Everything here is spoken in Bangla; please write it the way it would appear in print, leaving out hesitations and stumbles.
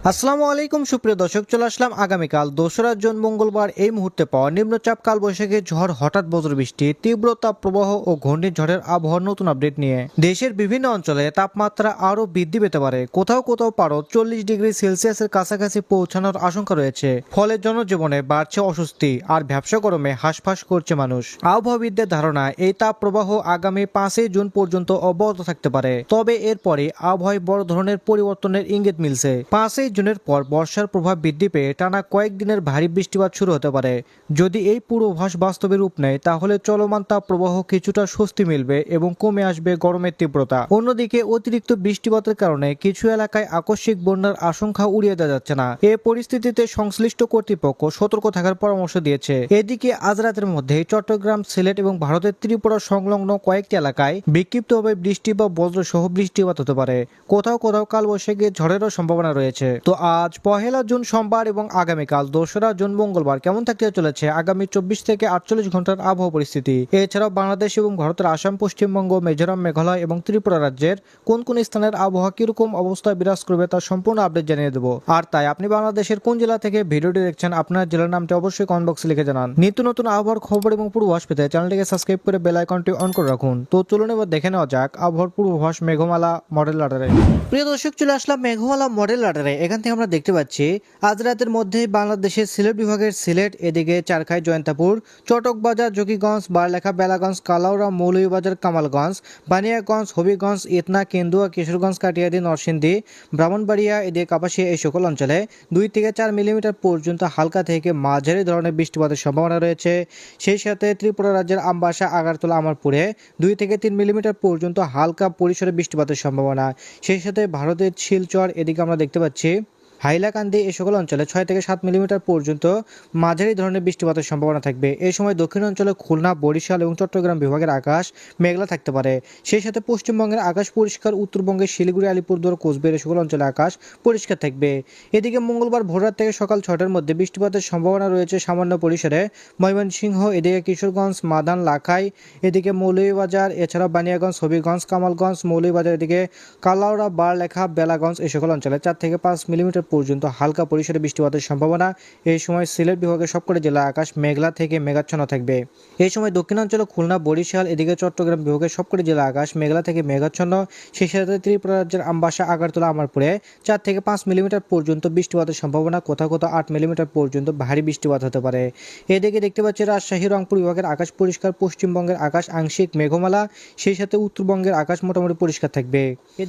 আসসালামু আলাইকুম সুপ্রিয় দর্শক, চলে আসলাম আগামীকাল 2রা জুন মঙ্গলবার এই মুহূর্তে পাওয়া নিম্নচাপ কালবৈশাখী ঝড়, হঠাৎ বজ্রবৃষ্টি, তীব্র তাপপ্রবাহ ও ঘূর্ণিঝড়ের আবহাওয়ার নতুন আপডেট নিয়ে। দেশের বিভিন্ন অঞ্চলে তাপমাত্রা আরও বৃদ্ধি পেতে পারে, কোথাও কোথাও পারদ 40 ডিগ্রি সেলসিয়াসের কাছাকাছি পৌঁছানোর আশঙ্কা রয়েছে। ফলে জনজীবনে বাড়ছে অস্বস্তি আর ভ্যাপসা গরমে হাঁসফাঁস করছে মানুষ। আবহাওয়াবিদদের ধারণা, এই তাপপ্রবাহ আগামী 5 জুন পর্যন্ত অব্যাহত থাকতে পারে। তবে এরপরে আবহাওয়ায় বড় ধরনের পরিবর্তনের ইঙ্গিত মিলছে। 5 জুনের পর বর্ষার প্রভাব বৃদ্ধি পেয়ে টানা কয়েকদিনের ভারী বৃষ্টিপাত শুরু হতে পারে। যদি এই পূর্বাভাস বাস্তবে রূপ নেয়, তাহলে চলমান তাপপ্রবাহ কিছুটা স্বস্তি মিলবে এবং কমে আসবে গরমের তীব্রতা। অন্যদিকে অতিরিক্ত বৃষ্টিপাতের কারণে কিছু এলাকায় আকস্মিক বন্যার আশঙ্কা উড়িয়ে দেওয়া যাচ্ছে না। এ পরিস্থিতিতে সংশ্লিষ্ট কর্তৃপক্ষ সতর্ক থাকার পরামর্শ দিয়েছে। এদিকে আজ রাতের মধ্যে চট্টগ্রাম, সিলেট এবং ভারতের ত্রিপুরা সংলগ্ন কয়েকটি এলাকায় বিক্ষিপ্তভাবে বৃষ্টি বা বজ্রসহ বৃষ্টিপাত হতে পারে। কোথাও কোথাও কালবৈশাখী ঝড়েরও সম্ভাবনা রয়েছে। তো আজ 1 জুন সোমবার এবং আগামীকাল 2রা জুন মঙ্গলবার কেমন থাকতে চলেছে আগামী 24 থেকে 48 ঘন্টার আবহাওয়া পরিস্থিতি। এছাড়াও বাংলাদেশ এবং ভারতের আসাম, পশ্চিমবঙ্গ, মিজোরাম, মেঘালয় এবং ত্রিপুরা রাজ্যের কোন কোন স্থানের আবহাওয়া কিরকম অবস্থায় বিরাজ করবে তার সম্পূর্ণ আপডেট জানিয়ে দেবো। আর তাই আপনি বাংলাদেশের কোন জেলা থেকে ভিডিওটি দেখছেন, আপনার জেলার নামটি অবশ্যই কমেন্ট বক্সে লিখে জানান। নিত্য নতুন আবহাওয়ার খবর এবং পূর্বাভাস পেতে চ্যানেলটিকে সাবস্ক্রাইব করে বেল আইকনটি অন করে রাখুন। তো চলুন এবার দেখে নেওয়া যাক আবহাওয়ার পূর্বাভাস মেঘমালা মডেল রাডারে। প্রিয় দর্শক, চলে আসলাম মেঘমালা মডেল রাডারে। এখান থেকে আমরা দেখতে পাচ্ছি আজ রাতের মধ্যে বাংলাদেশের সিলেট বিভাগের সিলেট, এদিকে চারখাই, জয়ন্তাপুর, চটকবাজার, জকিগঞ্জ, বারলেখা, বেলাগঞ্জ, কালাউড়া, মৌলভীবাজার, কামালগঞ্জ, বানিয়াগঞ্জ, হবিগঞ্জ, ইতনা, কেন্দুয়া, কিশোরগঞ্জ, কাটিয়াদি, নরসিংদী, ব্রাহ্মণবাড়িয়া, এদিকে কাপাসিয়া এই সকল অঞ্চলে 2 থেকে 4 মিলিমিটার পর্যন্ত হালকা থেকে মাঝারি ধরনের বৃষ্টিপাতের সম্ভাবনা রয়েছে। সেই সাথে ত্রিপুরা রাজ্যের আমবাসা, আগারতলা, আমারপুরে 2 থেকে 3 মিলিমিটার পর্যন্ত হালকা পরিসরে বৃষ্টিপাতের সম্ভাবনা। সেই সাথে ভারতের শিলচর, এদিকে আমরা দেখতে পাচ্ছি হাইলাকান্দি এই সকল অঞ্চলে 6 থেকে 7 মিলিমিটার পর্যন্ত মাঝারি ধরনের বৃষ্টিপাতের সম্ভাবনা থাকবে। এই সময় দক্ষিণ অঞ্চলে খুলনা, বরিশাল এবং চট্টগ্রাম বিভাগের আকাশ মেঘলা থাকতে পারে। সেই সাথে পশ্চিমবঙ্গের আকাশ পরিষ্কার, উত্তরবঙ্গের শিলিগুড়ি, আলিপুরদুয়ার, কোচবিহার এই সকল অঞ্চলে আকাশ পরিষ্কার থাকবে। এদিকে মঙ্গলবার ভোররাত থেকে সকাল 6টার মধ্যে বৃষ্টিপাতের সম্ভাবনা রয়েছে সামান্য পরিসরে ময়মনসিংহ, এদিকে কিশোরগঞ্জ, মাদান, লাখাই, এদিকে মৌলভীবাজার, এছাড়া বানিয়াগঞ্জ, হবিগঞ্জ, কামালগঞ্জ, মৌলভীবাজার, এদিকে কালাউড়া, বারলেখা, বেলাগঞ্জ এই সকল অঞ্চলে 4 থেকে 5 মিলিমিটার পর্যন্ত হালকা পরিসরে বৃষ্টিপাতের সম্ভাবনা। এই সময় সিলেট বিভাগের সবকটি জেলা আকাশ মেঘলা থেকে মেঘাচ্ছন্ন থাকবে। এই সময় দক্ষিণাঞ্চলে খুলনা, বরিশাল, এদিকে চট্টগ্রাম বিভাগের সবকটি জেলা আকাশ মেঘলা থেকে মেঘাচ্ছন্ন। সেই সাথে ত্রিপুরা রাজ্যের আমবাসা, আগারতলা, আমারপুরে 4 থেকে 5 মিলিমিটার পর্যন্ত বৃষ্টিপাতের সম্ভাবনা। কোথাও কোথাও 8 মিলিমিটার পর্যন্ত ভারী বৃষ্টিপাত হতে পারে। এদিকে দেখতে পাচ্ছি রাজশাহী, রংপুর বিভাগের আকাশ পরিষ্কার, পশ্চিমবঙ্গের আকাশ আংশিক মেঘমালা। সেই সাথে উত্তরবঙ্গের আকাশ মোটামুটি পরিষ্কার থাকবে।